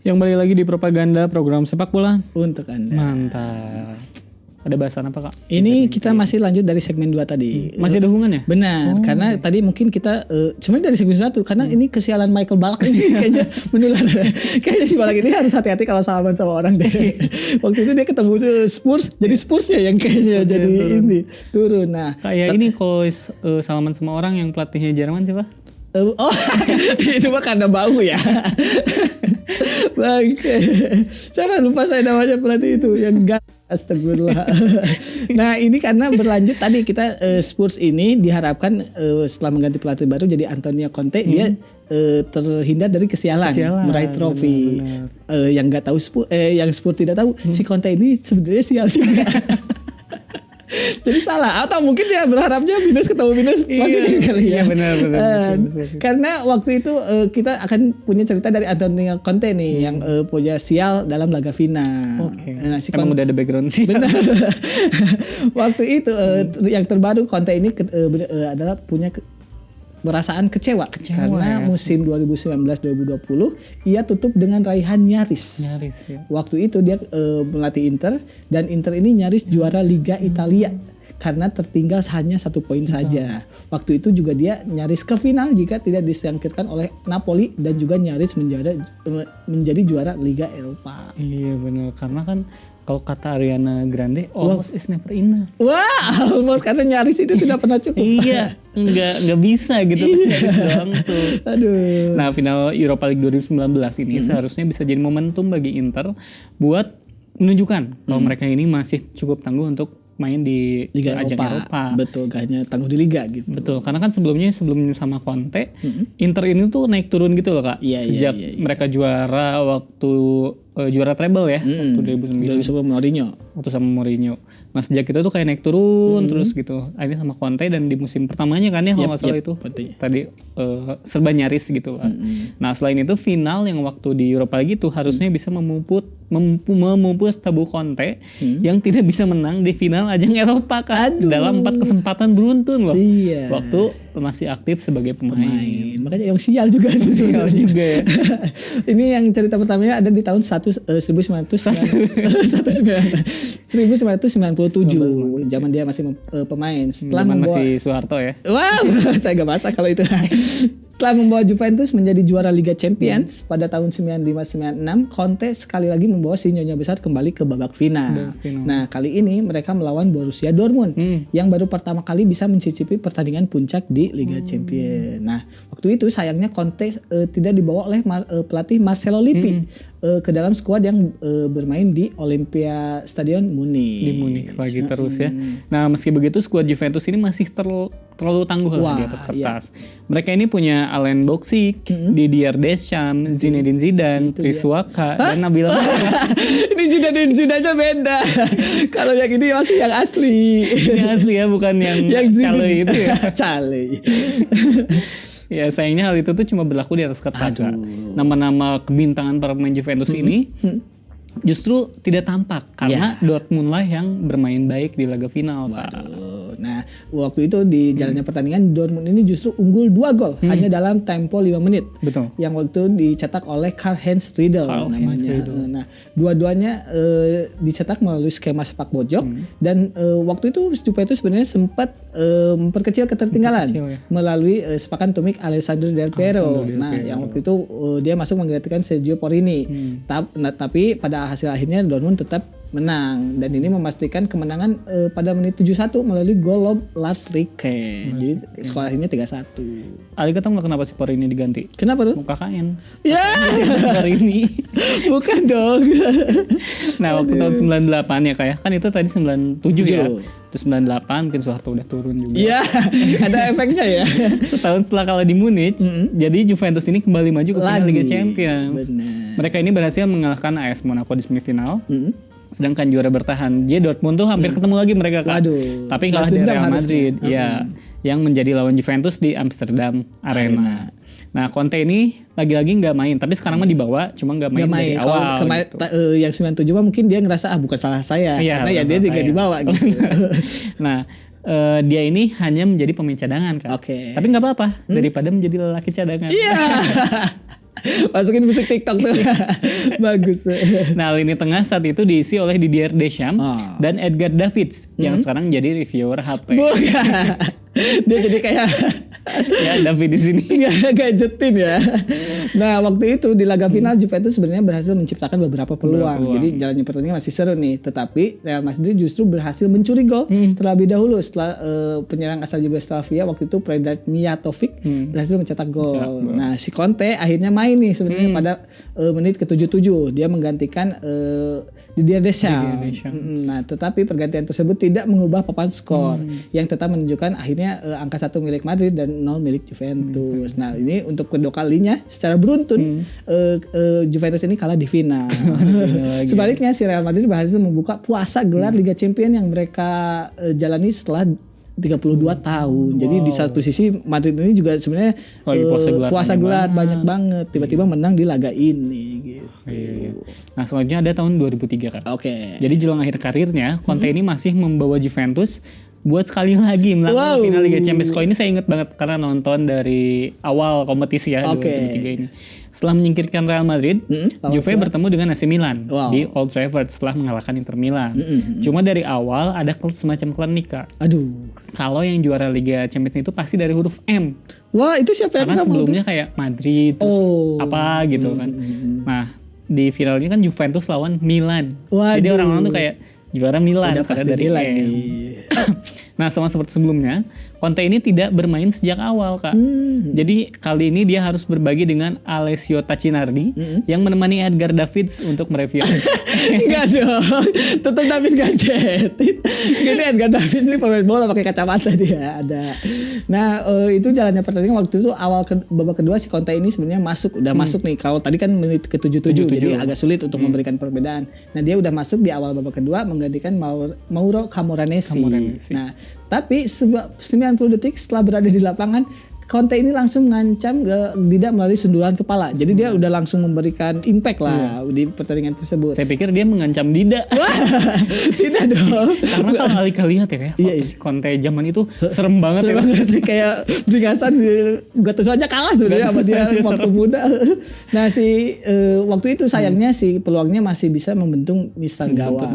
Yang balik lagi di propaganda program sepak bola untuk Anda. Mantap. Ada bahasan apa, Kak? Ini kita masih lanjut dari segmen 2 tadi. Masih ada hubungannya? Benar, karena tadi mungkin kita sebenarnya dari segmen 1 karena ini kesialan Michael Ballack ini kayaknya menular. Kayaknya si Ballack ini harus hati-hati kalau salaman sama orang deh. Waktu itu dia ketemu Spurs, jadi Spursnya yang kayaknya jadi ini turun. Nah, kayak ini kalau salaman sama orang yang pelatihnya Jerman siapa? Oh, itu mah karena bau ya. Bangke. Saya lupa saya namanya pelatih itu yang enggak. Astagfirullah. Nah ini karena berlanjut tadi kita Spurs ini diharapkan setelah mengganti pelatih baru jadi Antonio Conte dia terhindar dari kesialan meraih trofi. Yang nggak tahu yang Spurs tidak tahu si Conte ini sebenarnya sial juga. Jadi salah atau mungkin dia berharapnya minus ketemu minus masih kali ya. Iya benar. Karena waktu itu kita akan punya cerita dari Antonio Conte nih yang punya sial dalam laga final. Oke. Nah, Emang udah ada background sih. Benar. Waktu itu yang terbaru Conte ini adalah punya perasaan kecewa karena musim 2019-2020 ia tutup dengan raihan nyaris ya. Waktu itu dia melatih Inter dan Inter ini nyaris juara Liga Italia karena tertinggal hanya 1 poin saja. Waktu itu juga dia nyaris ke final jika tidak disingkirkan oleh Napoli dan juga nyaris menjadi juara Liga Eropa. Iya benar, karena kan kalau kata Ariana Grande, almost is never enough. Wah, almost karena nyaris itu tidak pernah cukup. Iya, nggak bisa gitu. Doang tuh. Aduh. Nah, final Europa League 2019 ini seharusnya bisa jadi momentum bagi Inter buat menunjukkan kalau mereka ini masih cukup tangguh untuk main di Liga ajang Eropa. Eropa. Betul, gak hanya tangguh di Liga gitu. Betul, karena kan sebelum sama Conte, Inter ini tuh naik turun gitu loh, Kak. Iya, Sejak mereka juara waktu juara treble ya, waktu 2009 sama Mourinho. Waktu sama Mourinho. Nah sejak itu tuh kayak naik turun terus gitu. Akhirnya sama Conte dan di musim pertamanya kan ya kalau nggak salah itu Conte. tadi serba nyaris gitu kan. Nah selain itu final yang waktu di Europa League itu harusnya bisa memupus tabu Conte yang tidak bisa menang di final ajang Eropa kan. Dalam 4 kesempatan beruntun loh. Iya. Waktu masih aktif sebagai pemain. Makanya yang sial juga. Sial juga ya. Ini yang cerita pertamanya ada di tahun 1997. Zaman dia masih pemain. Setelah masih Soeharto ya. Wow, saya gak masak kalau itu. Setelah membawa Juventus menjadi juara Liga Champions pada tahun 95-96, Conte sekali lagi membawa si Nyonya besar kembali ke babak final. Nah, kali ini mereka melawan Borussia Dortmund yang baru pertama kali bisa mencicipi pertandingan puncak di Liga Champions. Nah, waktu itu sayangnya Conte tidak dibawa oleh pelatih Marcelo Lippi ke dalam skuad yang bermain di Olympia Stadion Munich. Di Munich lagi terus ya. Nah, meski begitu skuad Juventus ini masih terlalu tangguh lah di atas kertas. Mereka ini punya Alain Boxic, Didier Deschamps, Zinedine Zidane, Triswaka, dan Nabil Fekir. Ini Zinedine Zidane-nya beda. Kalau yang ini masih yang asli. Yang asli ya, bukan yang Cale itu ya. Cale. Ya sayangnya hal itu tuh cuma berlaku di atas kertas. Nama-nama kebintangan para pemain Juventus ini justru tidak tampak karena Dortmund lah yang bermain baik di laga final. Nah waktu itu di jalannya pertandingan Dortmund ini justru unggul 2 gol hanya dalam tempo 5 menit. Betul. Yang waktu dicetak oleh Karl-Heinz Riedel namanya. Nah dua-duanya dicetak melalui skema sepak pojok dan waktu itu Juventus sebenarnya sempat memperkecil ketertinggalan melalui sepakan tumik Alessandro Del Piero. Nah yang waktu itu dia masuk menggantikan Sergio Porrini. Tapi pada hasil akhirnya Dortmund tetap menang dan ini memastikan kemenangan pada menit 71 melalui gol Lars Rieke. Jadi skor akhirnya 3-1. Ali ketemu kenapa si Porrini diganti? Kenapa tuh? Mau KKN. Ya. Porrini. Bukan dong. Nah, waktu tahun 98 ya kayak kan itu tadi 97 ya. Terus 98 mungkin Soeharto udah turun juga. Iya, ada efeknya ya. Setahun setelah kalah di Munich, jadi Juventus ini kembali maju ke final Liga Champions. Mereka ini berhasil mengalahkan AS Monaco di semifinal. Sedangkan juara bertahan, dia Dortmund tuh hampir ketemu lagi mereka kan. Tapi kalah dari Real Madrid, ya, yang menjadi lawan Juventus di Amsterdam Arena. Nah, Conte ini lagi-lagi nggak main, tapi sekarang mah dibawa, cuma nggak main dari awal. Gitu. Yang 97 mah mungkin dia ngerasa bukan salah saya, karena ya dia juga dibawa gitu. Nah, dia ini hanya menjadi pemain cadangan kan. Tapi nggak apa-apa, daripada menjadi lelaki cadangan. Iya. Masukin musik TikTok tuh. Bagus. Nah, lini tengah saat itu diisi oleh Didier Deschamps dan Edgar Davids yang sekarang jadi reviewer HP. Bukan. Dia jadi kayak ya David di sini. Gadgetin ya. Nah, waktu itu di laga final Juventus sebenarnya berhasil menciptakan beberapa peluang. Jadi jalannya pertandingan masih seru nih, tetapi Real Madrid justru berhasil mencuri gol terlebih dahulu setelah penyerang asal Yugoslavia waktu itu Predrag Mijatovic berhasil mencetak gol. Nah, si Conte akhirnya main nih sebenarnya pada menit ke-77. Dia menggantikan Didier Deschamps. Nah, tetapi pergantian tersebut tidak mengubah papan skor yang tetap menunjukkan akhirnya angka 1 milik Madrid dan 0 milik Juventus. Nah, ini untuk kedua kalinya secara beruntun Juventus ini kalah di final. Sebaliknya si Real Madrid berhasil membuka puasa gelar Liga Champions yang mereka jalani setelah 32 tahun. Jadi di satu sisi Madrid ini juga sebenarnya puasa gelar banyak banget. Tiba-tiba menang di laga ini gitu. Iya. Nah, selanjutnya ada tahun 2003 kan. Oke. Jadi jelang akhir karirnya, Conte ini masih membawa Juventus buat sekali lagi melangkah final Liga Champions. Kalau ini saya ingat banget karena nonton dari awal kompetisi ya 2003 ini. Setelah menyingkirkan Real Madrid, Juve bertemu dengan AC Milan di Old Trafford setelah mengalahkan Inter Milan. Cuma dari awal ada semacam klinik, Kak. Aduh. Kalau yang juara Liga Champions itu pasti dari huruf M. Wah, itu siapa yang karena sebelumnya kayak Madrid, apa gitu kan. Nah, di finalnya kan Juventus lawan Milan. Jadi orang-orang tuh kayak juara Milan karena dari Milan M. Nah, sama seperti sebelumnya, Conte ini tidak bermain sejak awal, Kak. Jadi kali ini dia harus berbagi dengan Alessio Tacinardi yang menemani Edgar Davids untuk mereview. Enggak dong, tetap David gadget. Gini Edgar Davids ini pemain bola pakai kacamata dia ada. Nah, itu jalannya pertandingan waktu itu awal babak kedua si Conte ini sebenarnya udah masuk nih. Kalau tadi kan menit ke-77 jadi agak sulit untuk memberikan perbedaan. Nah, dia udah masuk di awal babak kedua menggantikan Mauro Camoranesi. Nah, tapi 90 detik setelah berada di lapangan, Conte ini langsung ngancam tidak melalui sundulan kepala. Jadi dia udah langsung memberikan impact lah di pertandingan tersebut. Saya pikir dia mengancam Dida. Tidak dong. Karena kalau kali lihat ya, Conte zaman itu serem banget. Serem banget kayak beringasan Gattuso aja kalah sebenarnya sama dia waktu muda. Nah, waktu itu sayangnya si peluangnya masih bisa membentuk Mister Gawang.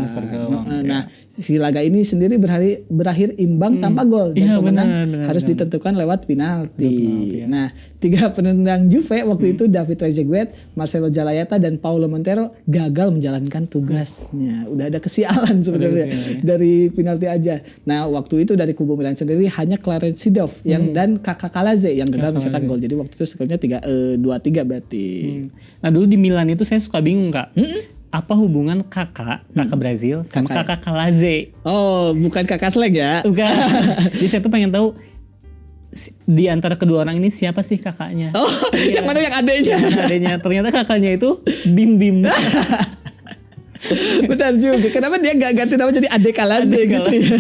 Nah, si laga ini sendiri berakhir imbang tanpa gol dan pemenang harus ditentukan lewat penalti. Nah, 3 penendang Juve waktu itu David Trezeguet, Marcelo Zalayeta dan Paulo Montero gagal menjalankan tugasnya. Udah ada kesialan sebenarnya dari penalti aja. Nah, waktu itu dari kubu Milan sendiri hanya Clarence Seedorf dan Kakak Kalaze yang gagal mencetak gol. Jadi waktu itu skornya 2-3 berarti. Nah, dulu di Milan itu saya suka bingung, Kak. Apa hubungan kakak Brazil sama kakak Kalaze? Oh, bukan kakak slang ya? Bukan. Jadi saya tuh pengen tahu di antara kedua orang ini siapa sih kakaknya? Oh, yang mana yang adeknya? Adeknya. Ternyata kakaknya itu Bim Bim. Benar juga. Kenapa dia gak ganti nama jadi Ade Kalaze gitu ya?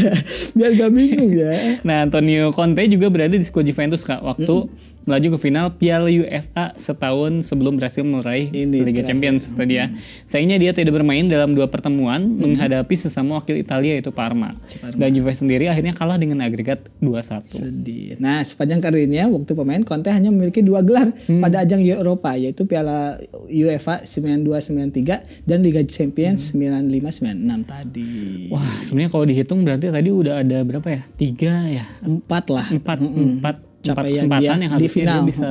Biar gak bingung ya. Nah, Antonio Conte juga berada di skuad Juventus, Kak. Waktu melaju ke final Piala UEFA setahun sebelum berhasil meraih Liga Champions tadi ya. Sayangnya dia tidak bermain dalam 2 pertemuan menghadapi sesama wakil Italia yaitu Parma. Dan Juve sendiri akhirnya kalah dengan agregat 2-1. Sedih. Nah, sepanjang karirnya waktu pemain Conte hanya memiliki 2 gelar pada ajang Eropa yaitu Piala UEFA 92-93 dan Liga Champions 95-96 tadi. Wah, sebenarnya kalau dihitung berarti tadi udah ada berapa ya? 3 ya? 4 lah. 4 capaian dia yang di final dia bisa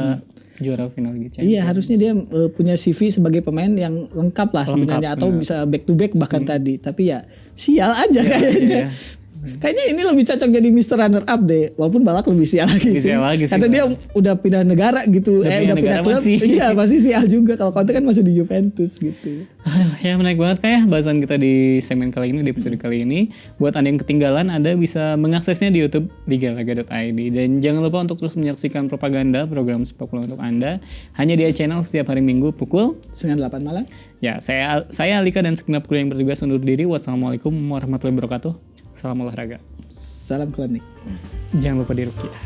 juara final gitu. Iya, harusnya dia punya CV sebagai pemain yang lengkap lah sebenarnya atau bisa back to back bahkan tadi. Tapi ya sial aja kayaknya. Kayaknya ini lebih cocok jadi Mr. Runner Up deh. Walaupun Balak lebih sial lagi sih. Karena dia udah pindah negara gitu. Udah pindah klub. Iya, masih sial juga. Kalau Conte kan masih di Juventus gitu. Ya, menarik banget kayak bahasan kita di segmen kali ini, di episode kali ini. Buat Anda yang ketinggalan, Anda bisa mengaksesnya di YouTube ligalaga.id. Dan jangan lupa untuk terus menyaksikan propaganda program sepak bola untuk Anda hanya di channel setiap hari Minggu pukul 9:08 malam. Ya, saya Alika dan segenap kru yang bertugas undur diri. Wassalamualaikum warahmatullahi wabarakatuh. Salam olahraga. Salam klinik. Jangan lupa diruqyah.